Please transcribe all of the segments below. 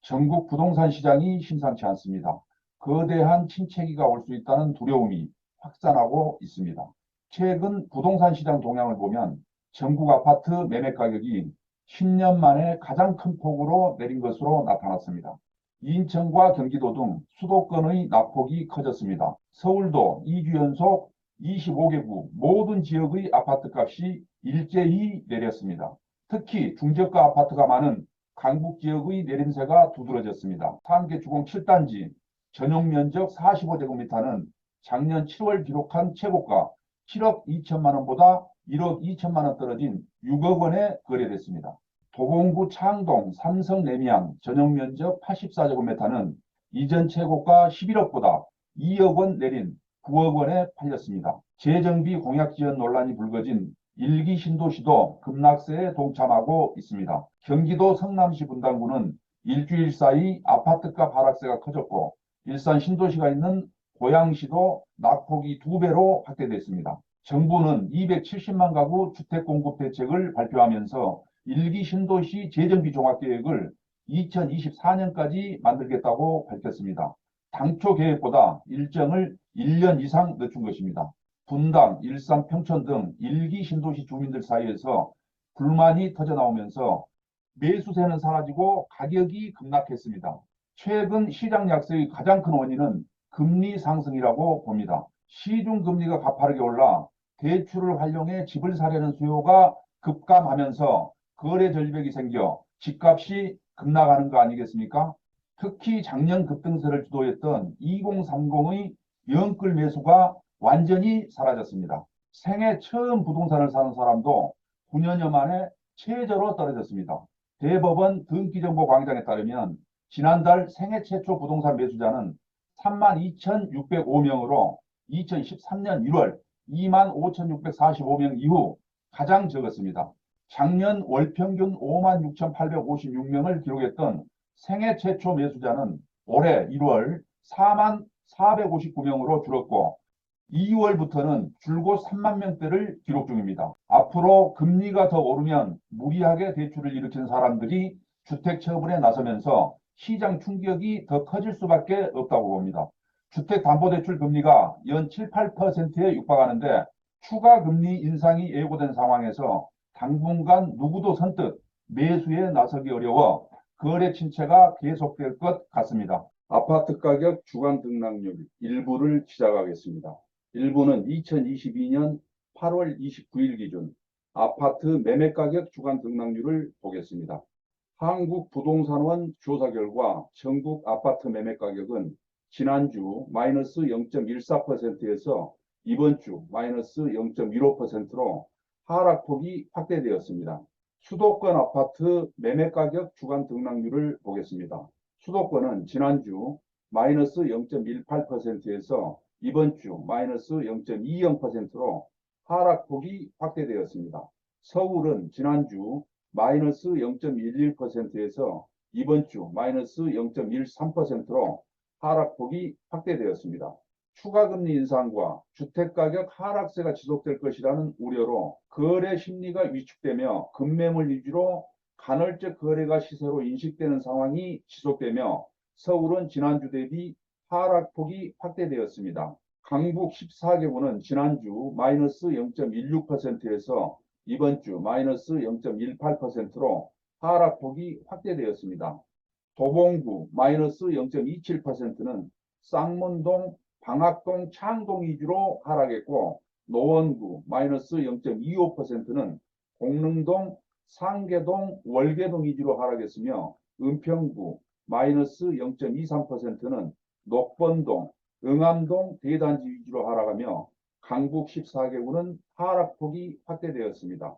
전국 부동산 시장이 심상치 않습니다. 거대한 침체기가 올 수 있다는 두려움이 확산하고 있습니다. 최근 부동산 시장 동향을 보면 전국 아파트 매매 가격이 10년 만에 가장 큰 폭으로 내린 것으로 나타났습니다. 인천과 경기도 등 수도권의 낙폭이 커졌습니다. 서울도 2주 연속 25개구 모든 지역의 아파트 값이 일제히 내렸습니다. 특히 중저가 아파트가 많은 강북 지역의 내림세가 두드러졌습니다. 상계 주공 7단지 전용 면적 45제곱미터는 작년 7월 기록한 최고가 7억 2천만 원보다 1억 2천만 원 떨어진 6억 원에 거래됐습니다. 도봉구 창동 삼성 레미안 전용 면적 84제곱미터는 이전 최고가 11억보다 2억 원 내린 9억 원에 팔렸습니다. 재정비 공약 지원 논란이 불거진 일기 신도시도 급락세에 동참하고 있습니다. 경기도 성남시 분당구는 일주일 사이 아파트값 하락세가 커졌고 일산 신도시가 있는 고양시도 낙폭이 2배로 확대됐습니다. 정부는 270만 가구 주택 공급 대책을 발표하면서 일기 신도시 재정비 종합계획을 2024년까지 만들겠다고 밝혔습니다. 당초 계획보다 일정을 1년 이상 늦춘 것입니다. 분당, 일산, 평촌 등 일기 신도시 주민들 사이에서 불만이 터져나오면서 매수세는 사라지고 가격이 급락했습니다. 최근 시장 약세의 가장 큰 원인은 금리 상승이라고 봅니다. 시중금리가 가파르게 올라 대출을 활용해 집을 사려는 수요가 급감하면서 거래 절벽이 생겨 집값이 급락하는 거 아니겠습니까? 특히 작년 급등세를 주도했던 2030의 영끌 매수가 완전히 사라졌습니다. 생애 처음 부동산을 사는 사람도 9년여 만에 최저로 떨어졌습니다. 대법원 등기정보광장에 따르면 지난달 생애 최초 부동산 매수자는 32,605명으로 2013년 1월 25,645명 이후 가장 적었습니다. 작년 월평균 56,856명을 기록했던 생애 최초 매수자는 올해 1월 44,459명으로 줄었고 2월부터는 줄곧 3만 명대를 기록 중입니다. 앞으로 금리가 더 오르면 무리하게 대출을 일으킨 사람들이 주택 처분에 나서면서 시장 충격이 더 커질 수밖에 없다고 봅니다. 주택담보대출 금리가 연 7, 8%에 육박하는데 추가 금리 인상이 예고된 상황에서 당분간 누구도 선뜻 매수에 나서기 어려워 거래 침체가 계속될 것 같습니다. 아파트 가격 주간 등락률 일부를 시작하겠습니다. 일부는 2022년 8월 29일 기준 아파트 매매가격 주간 등락률을 보겠습니다. 한국부동산원 조사 결과 전국 아파트 매매가격은 지난주 마이너스 0.14%에서 이번 주 마이너스 0.15%로 하락폭이 확대되었습니다. 수도권 아파트 매매가격 주간 등락률을 보겠습니다. 수도권은 지난주 마이너스 0.18%에서 이번 주 마이너스 0.20%로 하락폭이 확대되었습니다. 서울은 지난주 마이너스 0.11%에서 이번 주 마이너스 0.13%로 하락폭이 확대되었습니다. 추가금리 인상과 주택가격 하락세가 지속될 것이라는 우려로 거래 심리가 위축되며 급매물 위주로 간헐적 거래가 시세로 인식되는 상황이 지속되며 서울은 지난주 대비 하락폭이 확대되었습니다. 강북 14개구는 지난주 마이너스 0.16%에서 이번 주 마이너스 0.18%로 하락폭이 확대되었습니다. 도봉구 마이너스 0.27%는 쌍문동, 방학동, 창동 위주로 하락했고 노원구 마이너스 0.25%는 공릉동, 상계동, 월계동 위주로 하락했으며 은평구 마이너스 0.23%는 녹번동, 응암동 대단지 위주로 하락하며 강북 14개구는 하락폭이 확대되었습니다.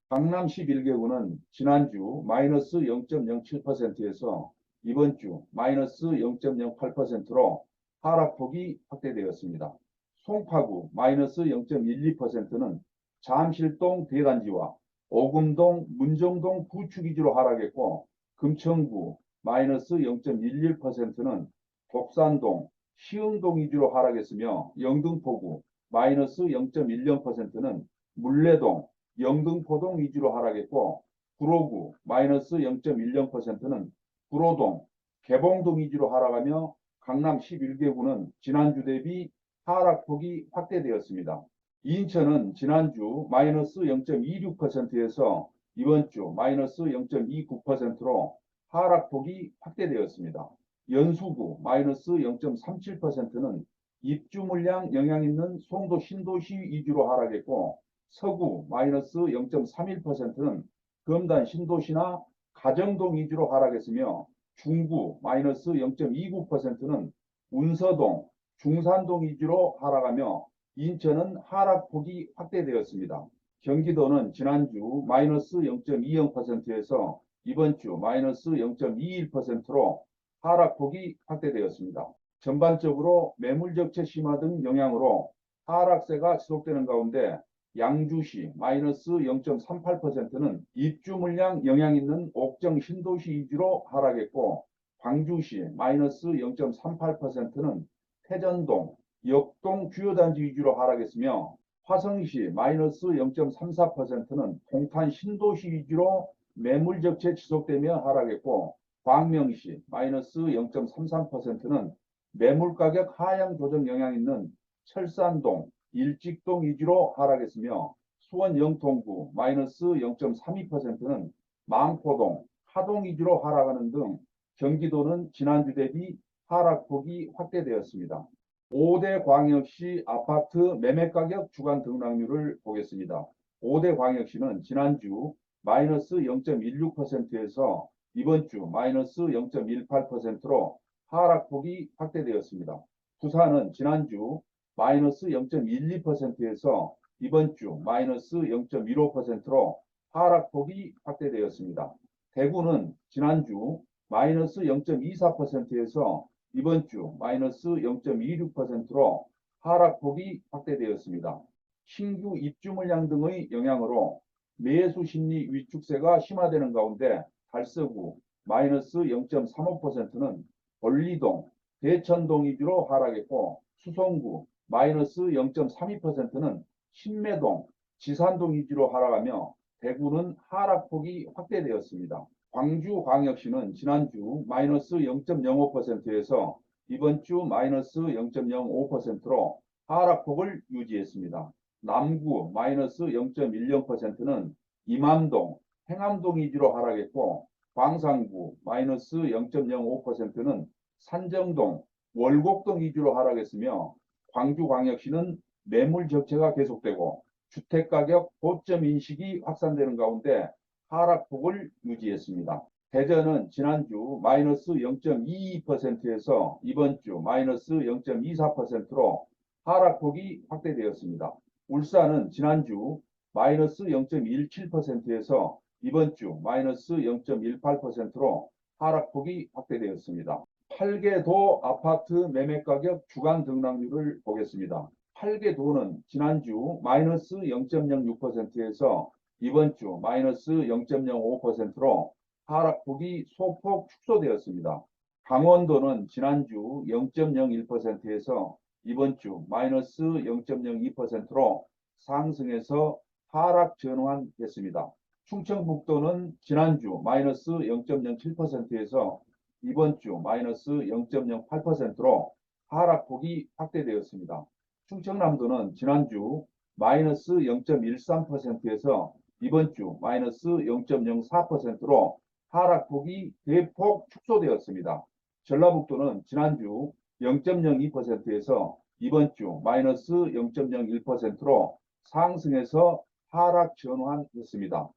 강남 11개구는 지난주 마이너스 0.07%에서 이번 주 마이너스 0.08%로 하락폭이 확대되었습니다. 송파구 마이너스 0.12%는 잠실동 대단지와 오금동, 문정동 구축 위주로 하락했고 금천구 마이너스 0.11%는 독산동, 시흥동 위주로 하락했으며 영등포구 마이너스 0.10%는 물레동, 영등포동 위주로 하락했고 구로구 마이너스 0.10%는 구로동, 개봉동 위주로 하락하며 강남 11개구는 지난주 대비 하락폭이 확대되었습니다. 인천은 지난주 마이너스 0.26%에서 이번 주 마이너스 0.29%로 하락폭이 확대되었습니다. 연수구 마이너스 0.37%는 입주 물량 영향 있는 송도 신도시 위주로 하락했고, 서구 마이너스 0.31%는 금단 신도시나 가정동 위주로 하락했으며, 중구 마이너스 0.29%는 운서동, 중산동 위주로 하락하며 인천은 하락폭이 확대되었습니다. 경기도는 지난주 마이너스 0.20%에서 이번 주 마이너스 0.21%로 하락폭이 확대되었습니다. 전반적으로 매물적체 심화 등 영향으로 하락세가 지속되는 가운데 양주시 마이너스 0.38%는 입주 물량 영향 있는 옥정 신도시 위주로 하락했고, 광주시 마이너스 0.38%는 태전동, 역동 주요 단지 위주로 하락했으며, 화성시 마이너스 0.34%는 동탄 신도시 위주로 매물적체 지속되며 하락했고, 광명시 마이너스 0.33%는 매물가격 하향 조정 영향 있는 철산동, 일직동 위주로 하락했으며, 수원 영통구 마이너스 0.32%는 망포동, 하동 위주로 하락하는 등 경기도는 지난주 대비 하락폭이 확대되었습니다. 5대 광역시 아파트 매매가격 주간 등락률을 보겠습니다. 5대 광역시는 지난주 마이너스 0.16%에서 이번 주 마이너스 0.18%로 하락폭이 확대되었습니다. 부산은 지난주 마이너스 0.12%에서 이번 주 마이너스 0.15%로 하락폭이 확대되었습니다. 대구는 지난주 마이너스 0.24%에서 이번 주 마이너스 0.26%로 하락폭이 확대되었습니다. 신규 입주 물량 등의 영향으로 매수 심리 위축세가 심화되는 가운데 달서구 마이너스 0.35%는 권리동, 대천동 위주로 하락했고, 수성구 마이너스 0.32%는 신매동, 지산동 위주로 하락하며 대구는 하락폭이 확대되었습니다. 광주광역시는 지난주 마이너스 0.05%에서 이번 주 마이너스 0.05%로 하락폭을 유지했습니다. 남구 마이너스 0.10%는 이맘동, 행암동 위주로 하락했고, 광산구 마이너스 0.05%는 산정동, 월곡동 위주로 하락했으며, 광주광역시는 매물 적체가 계속되고 주택가격 고점 인식이 확산되는 가운데 하락폭을 유지했습니다. 대전은 지난주 마이너스 0.22%에서 이번 주 마이너스 0.24%로 하락폭이 확대되었습니다. 울산은 지난주 마이너스 0.17%에서 이번 주 마이너스 0.18%로 하락폭이 확대되었습니다. 8개도 아파트 매매가격 주간 등락률을 보겠습니다. 8개도는 지난주 마이너스 0.06%에서 이번 주 마이너스 0.05%로 하락폭이 소폭 축소되었습니다. 강원도는 지난주 0.01%에서 이번 주 마이너스 0.02%로 상승해서 하락 전환했습니다. 충청북도는 지난주 마이너스 0.07%에서 이번 주 마이너스 0.08%로 하락폭이 확대되었습니다. 충청남도는 지난주 마이너스 0.13%에서 이번 주 마이너스 0.04%로 하락폭이 대폭 축소되었습니다. 전라북도는 지난주 0.02%에서 이번 주 마이너스 0.01%로 상승해서 하락 전환했습니다.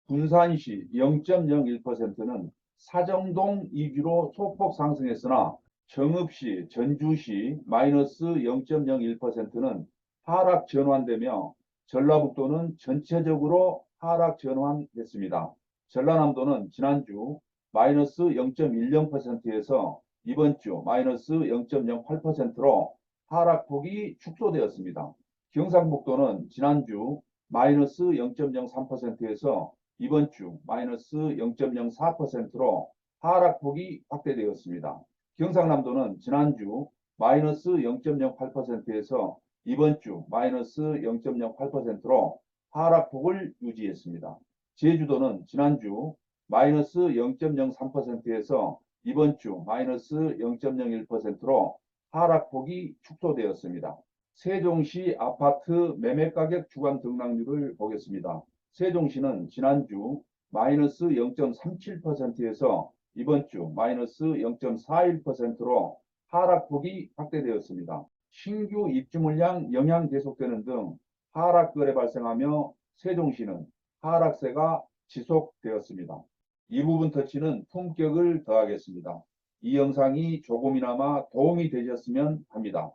군산시 0.01%는 사정동 위주로 소폭 상승했으나 정읍시, 전주시 마이너스 0.01%는 하락 전환되며 전라북도는 전체적으로 하락 전환했습니다. 전라남도는 지난주 마이너스 0.10%에서 이번 주 마이너스 0.08%로 하락폭이 축소되었습니다. 경상북도는 지난주 마이너스 0.03%에서 이번 주 마이너스 0.04%로 하락폭이 확대되었습니다. 경상남도는 지난주 마이너스 0.08%에서 이번 주 마이너스 0.08%로 하락폭을 유지했습니다. 제주도는 지난주 마이너스 0.03%에서 이번 주 마이너스 0.01%로 하락폭이 축소되었습니다. 세종시 아파트 매매가격 주간 등락률을 보겠습니다. 세종시는 지난주 마이너스 0.37%에서 이번 주 마이너스 0.41%로 하락폭이 확대되었습니다. 신규 입주 물량 영향 계속되는 등 하락거래 발생하며 세종시는 하락세가 지속되었습니다. 이 부분 터치는 품격을 더하겠습니다. 이 영상이 조금이나마 도움이 되셨으면 합니다.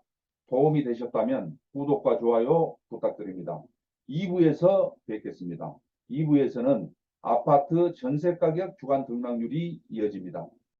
도움이 되셨다면 구독과 좋아요 부탁드립니다. 2부에서 뵙겠습니다. 2부에서는 아파트 전세가격 주간 등락률이 이어집니다.